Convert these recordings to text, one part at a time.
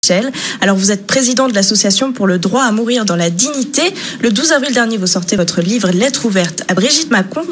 Michel. Alors vous êtes président de l'association pour le droit à mourir dans la dignité. Le 12 avril dernier, vous sortez votre livre Lettre ouverte à Brigitte Macron.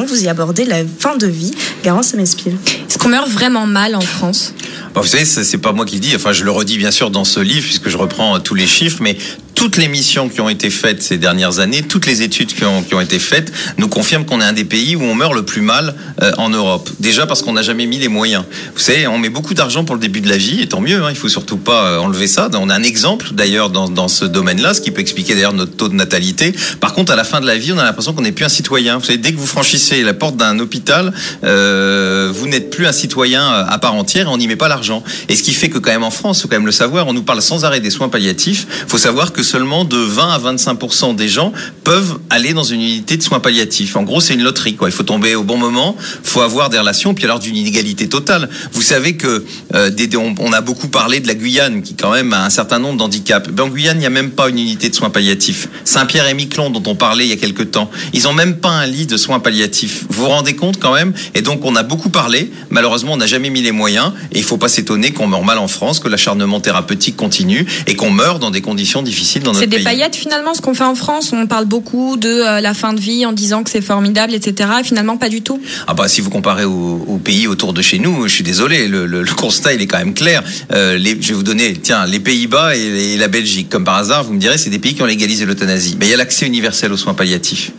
Vous y abordez la fin de vie. Garance Semespil. Est-ce qu'on meurt vraiment mal en France ? Vous savez, c'est pas moi qui le dis, enfin je le redis bien sûr dans ce livre puisque je reprends tous les chiffres, mais toutes les missions qui ont été faites ces dernières années, toutes les études qui ont été faites nous confirment qu'on est un des pays où on meurt le plus mal en Europe. Déjà parce qu'on n'a jamais mis les moyens. Vous savez, on met beaucoup d'argent pour le début de la vie, et tant mieux, il faut surtout pas enlever ça. On a un exemple d'ailleurs dans ce domaine-là, ce qui peut expliquer d'ailleurs notre taux de natalité. Par contre, à la fin de la vie, on a l'impression qu'on n'est plus un citoyen. Vous savez, dès que vous franchissez la porte d'un hôpital, vous n'êtes plus un citoyen à part entière et on n'y met pas l'argent. Et ce qui fait que quand même en France, il faut quand même le savoir, on nous parle sans arrêt des soins palliatifs. Il faut savoir que seulement de 20 à 25% des gens peuvent aller dans une unité de soins palliatifs. En gros, c'est une loterie, quoi. Il faut tomber au bon moment, il faut avoir des relations, puis alors d'une inégalité totale. Vous savez que on a beaucoup parlé de la Guyane, qui quand même a un certain nombre d'handicaps. En Guyane, il n'y a même pas une unité de soins palliatifs. Saint-Pierre et Miquelon, dont on parlait il y a quelque temps, ils n'ont même pas un lit de soins palliatifs. Vous vous rendez compte quand même ? Et donc, on a beaucoup parlé. Malheureusement, on n'a jamais mis les moyens. Et il ne faut pas s'étonner qu'on meurt mal en France, que l'acharnement thérapeutique continue et qu'on meurt dans des conditions difficiles dans notre pays. C'est des paillettes finalement ce qu'on fait en France. On parle beaucoup de la fin de vie en disant que c'est formidable, etc. Et finalement, pas du tout. Si vous comparez aux pays autour de chez nous, je suis désolé, le constat il est quand même clair. Je vais vous donner, les Pays-Bas et la Belgique. Comme par hasard, vous me direz, c'est des pays qui ont légalisé l'euthanasie. Mais il y a l'accès universel aux soins palliatifs.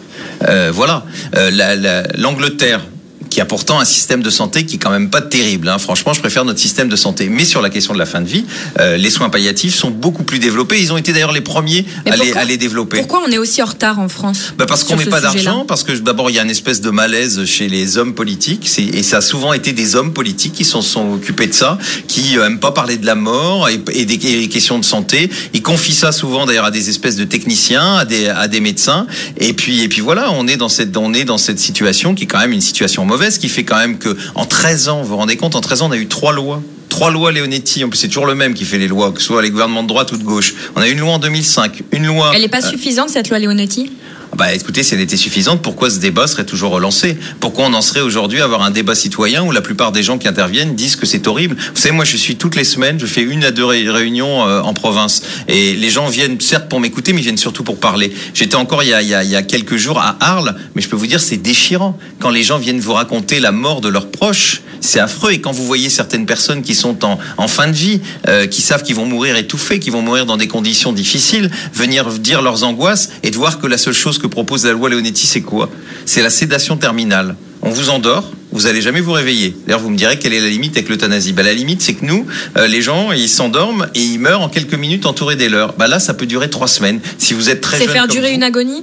L'Angleterre, qui a pourtant un système de santé qui est quand même pas terrible. Franchement, je préfère notre système de santé. Mais sur la question de la fin de vie, les soins palliatifs sont beaucoup plus développés. Ils ont été d'ailleurs les premiers à les développer. Pourquoi on est aussi en retard en France ? Parce qu'on met pas d'argent, parce que d'abord il y a une espèce de malaise chez les hommes politiques, et ça a souvent été des hommes politiques qui sont occupés de ça, qui aiment pas parler de la mort et des questions de santé. Ils confient ça souvent d'ailleurs à des espèces de techniciens, à des médecins. Et puis voilà, on est dans cette situation qui est quand même une situation mauvaise, qui fait quand même que en 13 ans, vous vous rendez compte, en 13 ans, on a eu 3 lois. 3 lois Leonetti, en plus c'est toujours le même qui fait les lois, que ce soit les gouvernements de droite ou de gauche. On a une loi en 2005, une loi... Elle n'est pas suffisante cette loi Leonetti ? Écoutez, si elle était suffisante, pourquoi ce débat serait toujours relancé ? Pourquoi on en serait aujourd'hui à avoir un débat citoyen où la plupart des gens qui interviennent disent que c'est horrible ? Vous savez, moi je suis toutes les semaines, je fais 1 à 2 réunions en province. Et les gens viennent certes pour m'écouter, mais ils viennent surtout pour parler. J'étais encore il y a quelques jours à Arles, mais je peux vous dire c'est déchirant. Quand les gens viennent vous raconter la mort de leurs proches, c'est affreux. Et quand vous voyez certaines personnes qui sont en fin de vie, qui savent qu'ils vont mourir étouffés, qui vont mourir dans des conditions difficiles, venir dire leurs angoisses et de voir que la seule chose que propose la loi Leonetti, c'est quoi ? C'est la sédation terminale. On vous endort, vous n'allez jamais vous réveiller. D'ailleurs, vous me direz quelle est la limite avec l'euthanasie ? La limite, c'est que nous, les gens, ils s'endorment et ils meurent en quelques minutes entourés des leurs. Là, ça peut durer 3 semaines. Si vous êtes très jeune. C'est faire durer une agonie ?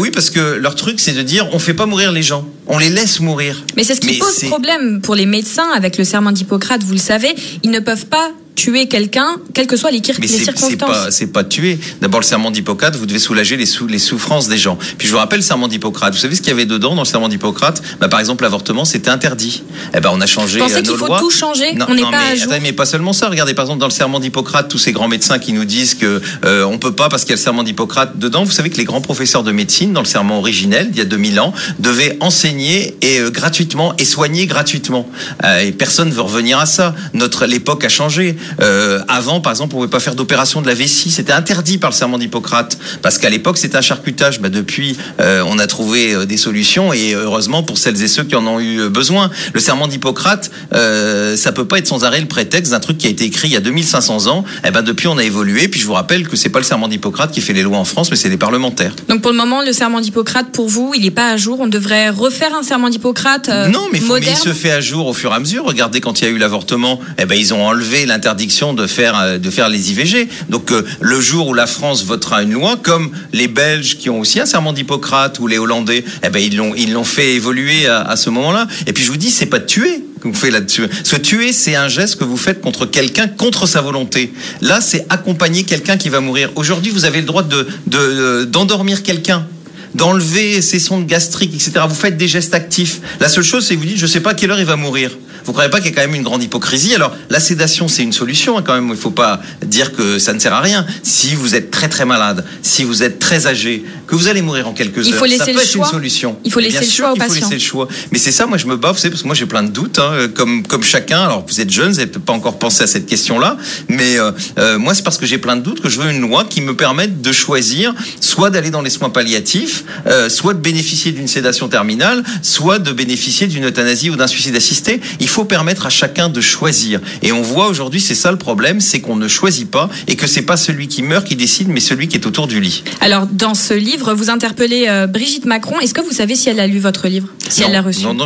Oui, parce que leur truc, c'est de dire, on fait pas mourir les gens. On les laisse mourir. Mais c'est ce qui pose problème pour les médecins avec le serment d'Hippocrate, vous le savez. Ils ne peuvent pas tuer quelqu'un, quelles que soient les circonstances. C'est pas tuer. D'abord, le serment d'Hippocrate, vous devez soulager les souffrances des gens. Puis je vous rappelle le serment d'Hippocrate. Vous savez ce qu'il y avait dedans dans le serment d'Hippocrate ? Par exemple, l'avortement, c'était interdit. On a changé nos lois. Vous pensez qu'il faut tout changer ? On n'est pas à jour. Mais pas seulement ça. Regardez, par exemple, dans le serment d'Hippocrate, tous ces grands médecins qui nous disent que on peut pas parce qu'il y a le serment d'Hippocrate dedans. Vous savez que les grands professeurs de médecine, dans le serment originel d'il y a 2000 ans, devaient enseigner gratuitement et soigner gratuitement. Et personne ne veut revenir à ça. L'époque a changé. Avant, par exemple, on ne pouvait pas faire d'opération de la vessie. C'était interdit par le serment d'Hippocrate. Parce qu'à l'époque, c'était un charcutage. Depuis, on a trouvé des solutions. Et heureusement pour celles et ceux qui en ont eu besoin. Le serment d'Hippocrate, ça peut pas être sans arrêt le prétexte d'un truc qui a été écrit il y a 2500 ans. Depuis, on a évolué. Puis je vous rappelle que c'est pas le serment d'Hippocrate qui fait les lois en France, mais c'est les parlementaires. Donc pour le moment, le serment d'Hippocrate, pour vous, il n'est pas à jour. On devrait refaire un serment d'Hippocrate non, mais il se fait à jour au fur et à mesure. Regardez, quand il y a eu l'avortement, ils ont enlevé l'interdiction de faire les IVG. Donc le jour où la France votera une loi, comme les Belges qui ont aussi un serment d'Hippocrate ou les Hollandais, ils l'ont fait évoluer à ce moment-là. Et puis je vous dis, c'est pas de tuer que vous faites là-dessus. Se tuer, c'est un geste que vous faites contre quelqu'un, contre sa volonté. Là, c'est accompagner quelqu'un qui va mourir. Aujourd'hui, vous avez le droit d'endormir quelqu'un, d'enlever ses sondes gastriques, etc. Vous faites des gestes actifs. La seule chose, c'est que vous dites, je sais pas à quelle heure il va mourir. Vous croyez pas qu'il y a quand même une grande hypocrisie? Alors, la sédation, c'est une solution, hein, quand même. Il faut pas dire que ça ne sert à rien. Si vous êtes très très malade, si vous êtes très âgé, que vous allez mourir en quelques heures, ça peut être une solution. Il faut laisser le choix aux patients. Il faut laisser le choix. Mais c'est ça, moi je me bats, vous savez, parce que moi j'ai plein de doutes, hein, comme chacun. Alors vous êtes jeunes, vous n'avez peut-être pas encore pensé à cette question-là, mais moi c'est parce que j'ai plein de doutes que je veux une loi qui me permette de choisir, soit d'aller dans les soins palliatifs, soit de bénéficier d'une sédation terminale, soit de bénéficier d'une euthanasie ou d'un suicide assisté. Il faut permettre à chacun de choisir. Et on voit aujourd'hui, c'est ça le problème, c'est qu'on ne choisit pas et que c'est pas celui qui meurt qui décide, mais celui qui est autour du lit. Alors dans ce livre, vous interpellez Brigitte Macron. Est-ce que vous savez si elle a lu votre livre, si elle l'a reçu? Non,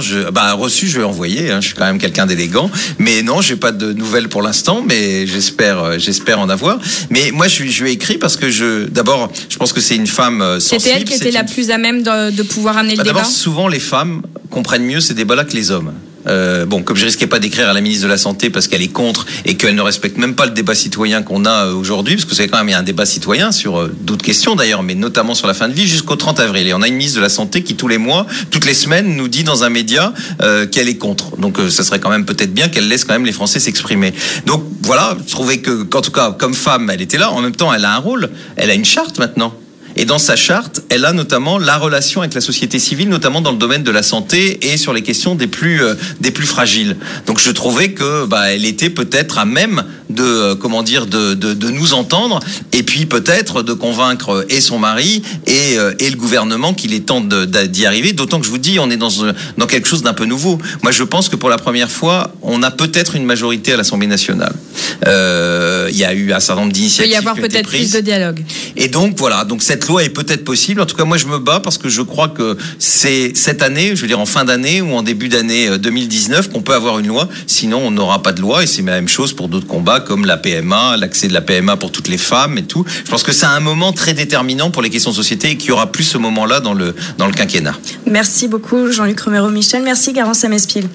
reçu, je vais envoyer. Hein, je suis quand même quelqu'un d'élégant, mais non, j'ai pas de nouvelles pour l'instant, mais j'espère en avoir. Mais moi, je lui ai écrit parce que d'abord, je pense que c'est une femme sensible. C'était elle qui était la plus à même de pouvoir amener le débat. D'abord, souvent les femmes comprennent mieux ces débats-là que les hommes. Comme je risquais pas d'écrire à la ministre de la Santé parce qu'elle est contre et qu'elle ne respecte même pas le débat citoyen qu'on a aujourd'hui, parce que c'est quand même, il y a un débat citoyen sur d'autres questions d'ailleurs, mais notamment sur la fin de vie jusqu'au 30 avril. Et on a une ministre de la Santé qui tous les mois, toutes les semaines, nous dit dans un média qu'elle est contre. Donc ça serait quand même peut-être bien qu'elle laisse quand même les Français s'exprimer. Donc voilà, je trouvais que, qu'en tout cas, comme femme, elle était là. En même temps, elle a un rôle, elle a une charte maintenant. Et dans sa charte, elle a notamment la relation avec la société civile, notamment dans le domaine de la santé et sur les questions des plus fragiles. Donc je trouvais que elle était peut-être à même de nous entendre et puis peut-être de convaincre et son mari et le gouvernement qu'il est temps d'y arriver. D'autant que je vous dis, on est dans quelque chose d'un peu nouveau. Moi, je pense que pour la première fois, on a peut-être une majorité à l'Assemblée nationale. Il y a eu un certain nombre d'initiatives. Il peut y avoir peut-être plus de dialogue. Et donc voilà, donc cette loi est peut-être possible. En tout cas, moi je me bats parce que je crois que c'est cette année, je veux dire en fin d'année ou en début d'année 2019 qu'on peut avoir une loi. Sinon, on n'aura pas de loi et c'est la même chose pour d'autres combats comme la PMA, l'accès de la PMA pour toutes les femmes et tout. Je pense que c'est un moment très déterminant pour les questions de société et qu'il y aura plus ce moment-là dans le quinquennat. Merci beaucoup Jean-Luc Romero-Michel. Merci Garance Amespil.